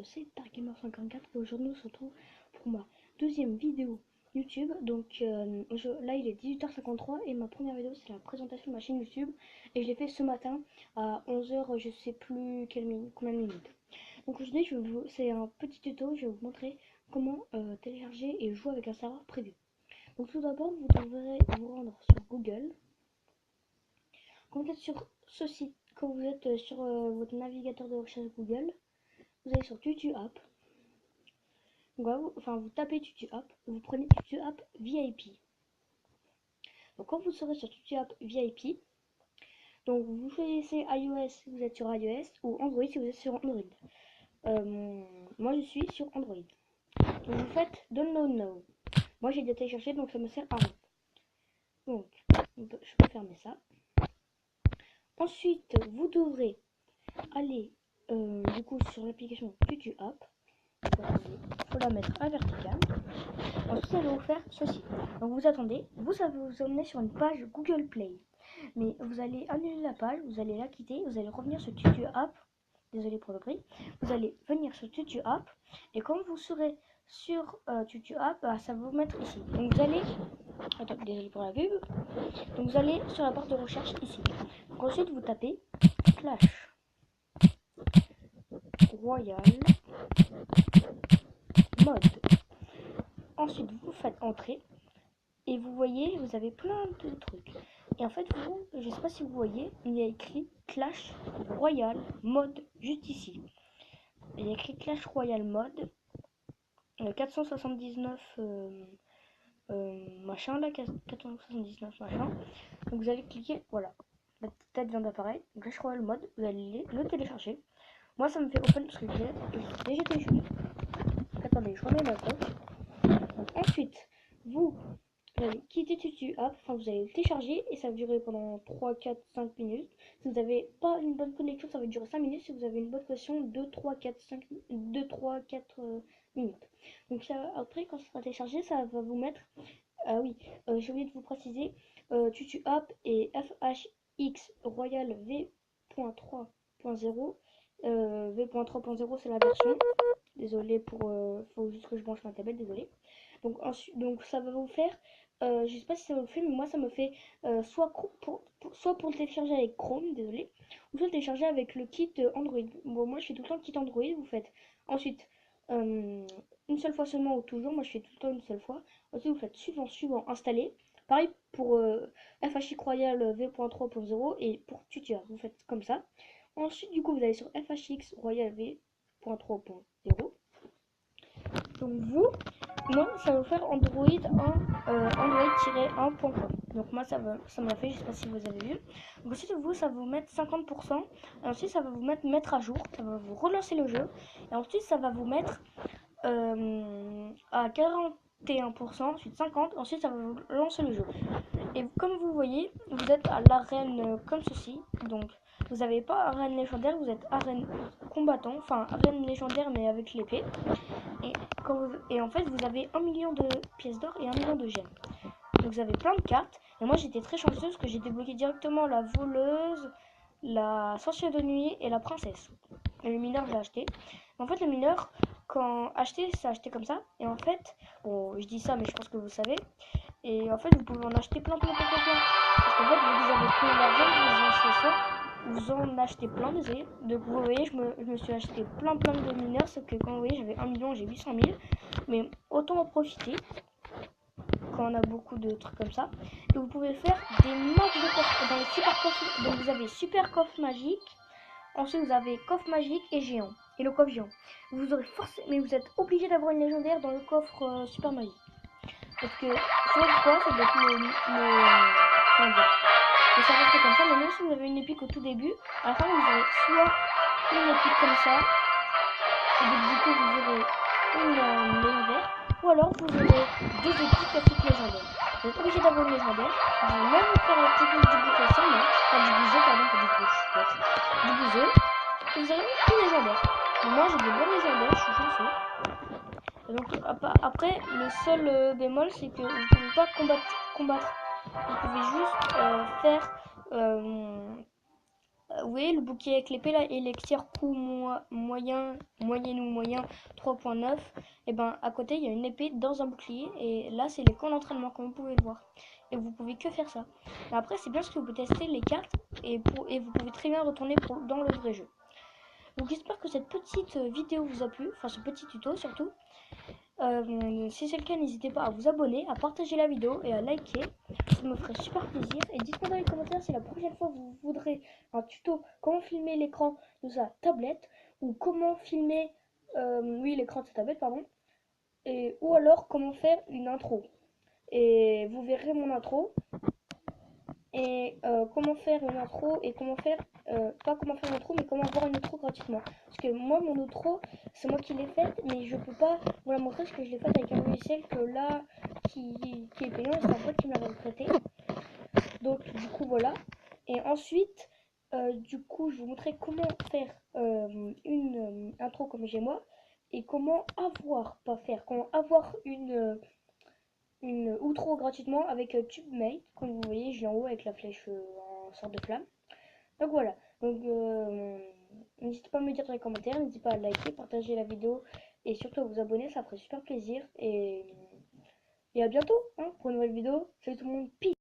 c'est Darkgamer54 et aujourd'hui on se retrouve pour ma deuxième vidéo YouTube. Donc là il est 18h53 et ma première vidéo c'est la présentation de ma chaîne YouTube et je l'ai fait ce matin à 11h, je sais plus combien de minutes. Donc aujourd'hui c'est un petit tuto, je vais vous montrer comment télécharger et jouer avec un serveur privé. Donc tout d'abord vous devrez vous rendre sur Google. Quand vous êtes sur ce site, quand vous êtes sur votre navigateur de recherche Google, vous allez sur TutuApp. Donc voilà, vous tapez TutuApp, vous prenez TutuApp VIP. Donc quand vous serez sur TutuApp VIP, donc vous choisissez iOS si vous êtes sur iOS ou Android si vous êtes sur Android. Moi je suis sur Android. Donc vous faites Download Now. Moi j'ai déjà téléchargé donc ça me sert à rien. Donc je peux fermer ça. Ensuite vous devrez aller du coup sur l'application TutuApp. Il faut la mettre à verticale. Ensuite, ça va vous faire ceci. Donc vous attendez, ça va vous emmener sur une page Google Play. Mais vous allez annuler la page, vous allez la quitter, vous allez revenir sur TutuApp. Désolé pour le bruit. Vous allez venir sur TutuApp et quand vous serez sur TutuApp, ça va vous mettre ici. Donc vous allez, désolé pour la pub. Donc vous allez sur la barre de recherche ici. Donc ensuite vous tapez Clash Royale Mode. Ensuite vous faites entrer et vous voyez, vous avez plein de trucs. Et en fait, je sais pas si vous voyez, il y a écrit Clash Royale Mode juste ici. Il y a écrit Clash Royale Mode 479 machin là, 479 machin. Donc vous allez cliquer, voilà, la petite tête vient d'apparaître, Clash Royale Mode, vous allez le télécharger. Moi ça me fait open parce que j'ai déjà téléchargé. Attendez, je remets ma coque. Donc ensuite, vous allez quitter TutuApp, vous allez le télécharger et ça va durer pendant 3, 4, 5 minutes. Si vous n'avez pas une bonne connexion, ça va durer 5 minutes. Si vous avez une bonne connexion, 2, 3, 4 minutes. Donc ça, après, quand ça sera téléchargé, ça va vous mettre... Ah oui, j'ai oublié de vous préciser, TutuApp et FHX Royal V.3.0. V.3.0 c'est la version. Désolé pour... faut juste que je branche ma tablette, désolé. Donc ça va vous faire... je sais pas si ça vous le fait, mais moi ça me fait soit pour le télécharger avec Chrome, désolé, ou soit le télécharger avec le kit Android. Bon, moi je fais tout le temps le kit Android, vous faites ensuite une seule fois seulement ou toujours, moi je fais tout le temps une seule fois. Ensuite vous faites suivant, installer. Pareil pour FHX Royal V.3.0 et pour TutuApp, vous faites comme ça. Ensuite du coup vous allez sur FHX Royal V.3.0. Donc moi ça va faire Android 1.com. Donc moi ça m'a fait, je sais pas si vous avez vu. Donc ensuite ça va vous mettre 50%. Et ensuite ça va vous mettre à jour. Ça va vous relancer le jeu. Et ensuite ça va vous mettre à 41%, ensuite 50%, ensuite ça va vous lancer le jeu. Et comme vous voyez, vous êtes à l'arène comme ceci. Donc vous n'avez pas arène légendaire, vous êtes arène combattant, enfin arène légendaire mais avec l'épée. Et en fait vous avez 1 million de pièces d'or et 1 million de gemmes. Donc vous avez plein de cartes. Et moi j'étais très chanceuse parce que j'ai débloqué directement la voleuse, la sorcière de nuit et la princesse. Et le mineur j'ai acheté. En fait le mineur, quand acheter, c'est acheter comme ça. Et en fait, bon je dis ça mais je pense que vous savez. Et en fait vous pouvez en acheter plein. Parce qu'en fait vous avez plein d'argent, vous en achetez plein, désolé. Donc vous voyez, je me suis acheté plein de mineurs, sauf que quand vous voyez j'avais 1 million, j'ai 800 000. Mais autant en profiter quand on a beaucoup de trucs comme ça. Et vous pouvez faire des max de coffres dans les super coffres. Donc vous avez super coffre magique, ensuite vous avez coffre magique et géant. Et le coffre géant. Vous aurez forcément, mais vous êtes obligé d'avoir une légendaire dans le coffre super magique. Parce que, je sais pas pourquoi, ça doit être comment dire. Et ça reste comme ça, mais même si vous avez une épique au tout début, à la fin vous aurez soit une épique comme ça, et donc du coup vous aurez une légendaire, ou alors vous aurez 2 épiques avec légendaire. Vous êtes obligé d'avoir une légendaire, vous allez même faire la technique du bouffon seulement, enfin du bouseux, pardon, pas du bouffon, du bouseux, et vous avez une légendaire. Donc moi j'ai des bonnes légendaires, je suis chanceux. Et donc après, le seul bémol, c'est que vous ne pouvez pas combattre. Vous pouvez juste faire vous voyez le bouquet avec l'épée là, élixir coût moyen, moyenne ou moyen 3.9. Et ben à côté il y a une épée dans un bouclier et là c'est les camps d'entraînement comme vous pouvez le voir. Et vous pouvez que faire ça. Mais après c'est bien parce que vous pouvez tester les cartes et vous pouvez très bien retourner dans le vrai jeu. Donc j'espère que cette petite vidéo vous a plu, enfin ce petit tuto surtout. Si c'est le cas, n'hésitez pas à vous abonner, à partager la vidéo et à liker. Ça me ferait super plaisir. Et dites-moi dans les commentaires si la prochaine fois vous voudrez un tuto comment filmer l'écran de sa tablette ou comment filmer oui, l'écran de sa tablette, pardon. Ou alors comment faire une intro. Et vous verrez mon intro. Et comment faire une intro et comment faire, pas comment faire une intro, mais comment avoir une intro gratuitement. Parce que moi, mon outro, c'est moi qui l'ai faite, mais je peux pas vous la montrer parce que je l'ai faite avec un logiciel que là, qui est payant et c'est un pote qui me l'avait prêté. Donc, du coup, voilà. Et ensuite, du coup, je vous montrer comment faire une intro comme j'ai moi et comment avoir une outro gratuitement avec TubeMate, comme vous voyez, je l'ai en haut avec la flèche en sorte de flamme. Donc voilà, donc n'hésitez pas à me dire dans les commentaires, n'hésitez pas à liker, partager la vidéo et surtout à vous abonner, ça ferait super plaisir. Et à bientôt hein, pour une nouvelle vidéo. Salut tout le monde, peace.